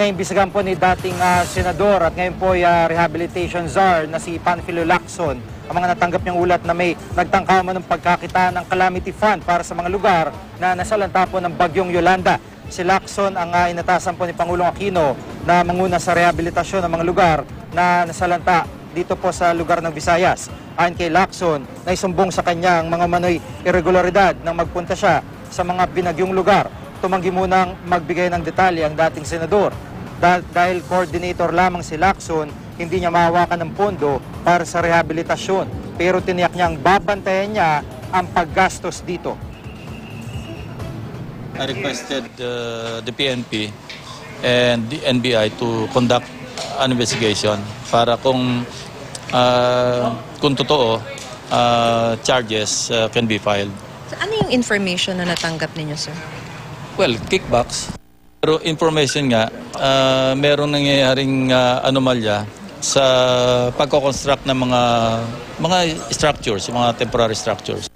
naimbisigan po ni dating senador at ngayon po rehabilitation czar na si Panfilo Lacson ang mga natanggap niyang ulat na may nagtangkaman ng pagkakita ng calamity fund para sa mga lugar na nasalanta po ng bagyong Yolanda. Si Lacson ang inatasan po ni Pangulong Aquino na manguna sa rehabilitasyon ng mga lugar na nasalanta dito po sa lugar ng Visayas. Ayon kay Lacson, naisumbong sa kanyang mga manoy irregularidad nang magpunta siya sa mga binagyong lugar. Tumanggi munang magbigay ng detalye ang dating senador. Dahil coordinator lamang si Lacson, hindi niya mahawakan ng pondo para sa rehabilitasyon. Pero tiniyak niyang babantayan niya ang paggastos dito. I requested the PNP and the NBI to conduct an investigation para kung totoo, charges can be filed. So, ano yung information na natanggap ninyo, sir? Well, kickbacks. Pero information nga, merong nangyayaring anomalya sa pagko-construct ng mga structures, mga temporary structures.